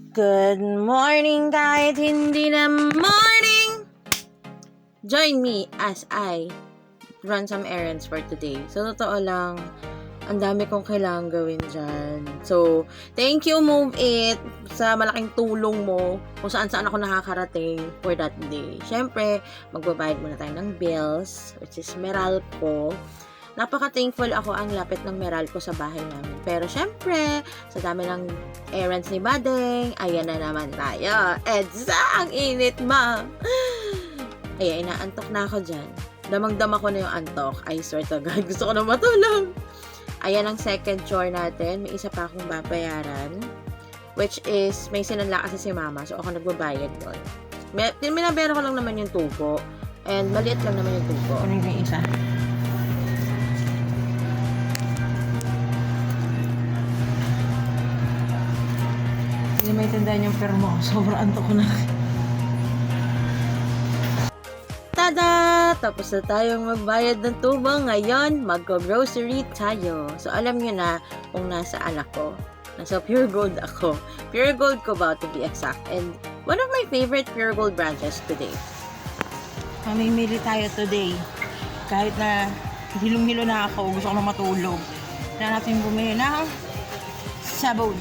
Good morning kahit hindi na morning! Join me as I run some errands for today. So, totoo lang, ang dami kong kailangan gawin dyan. So, thank you, Move It, sa malaking tulong mo kung saan-saan ako nakakarating for that day. Siyempre, magbabayad muna tayo ng bills, which is Meralco. Napaka-thankful ako ang lapit ng Meralco sa bahay namin. Pero syempre, sa dami ng errands ni Badeng, ayan na naman tayo. Edsa, ang init ma! Ay, inaantok na ako dyan. Damang-dama ko na yung antok. I swear to God, gusto ko na matulog. Ayan ang second chore natin. May isa pa akong babayaran. Which is, may sinanla kasi si mama. So, ako nagbabayad doon. Minabera ko lang naman yung tubo. And maliit lang naman yung tubo. Ano yung isa? Hindi may tandaan yung permo. Sobrang antok ko na. Tada! Tapos na tayong magbayad ng tubo. Ngayon, mag-grocery tayo. So, alam nyo na kung nasaan ako. Nasa Pure Gold ako. Pure Gold ko ba to be exact. And one of my favorite Pure Gold branches today. Mamimili tayo today. Kahit na hilong-hilo na ako, gusto ko na matulog. Kailangan natin bumili ng sabon.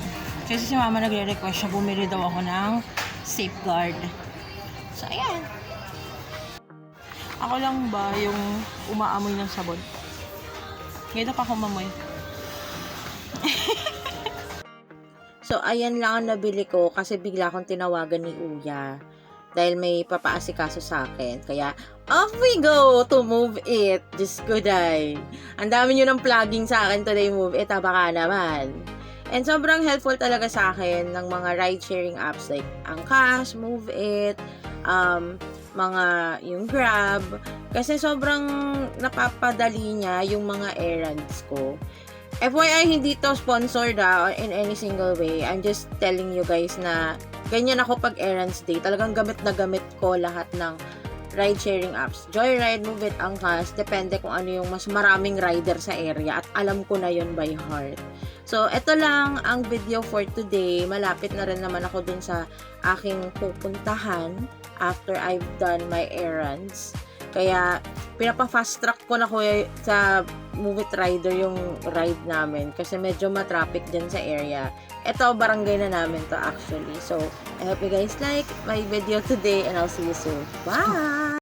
Kasi si mama nagre-request siya, bumili daw ako ng Safeguard. So, ayan. Ako lang ba yung umaamoy ng sabon? Ngayon pa akong mamoy. So, ayan lang ang nabili ko kasi bigla akong tinawagan ni Uya. Dahil may papaasikaso sa akin. Kaya, off we go to Move It. Just good day. Ang dami nyo ng plugging sa akin today, Move It. Baka naman. And sobrang helpful talaga sa akin ng mga ride-sharing apps like Angkas, Move It, mga yung Grab. Kasi sobrang napapadali niya yung mga errands ko. FYI, hindi to sponsored in any single way. I'm just telling you guys na ganyan ako pag errands day. Talagang gamit na gamit ko lahat ng ride-sharing apps. Joyride, Move It, Angkas. Depende kung ano yung mas maraming rider sa area. At alam ko na yun by heart. So, ito lang ang video for today. Malapit na rin naman ako dun sa aking pupuntahan after I've done my errands. Kaya, pinapa-fast track ko na sa Move It Rider yung ride namin. Kasi medyo matraffic din sa area. Ito, barangay na namin to actually. So, I hope you guys like my video today and I'll see you soon. Bye!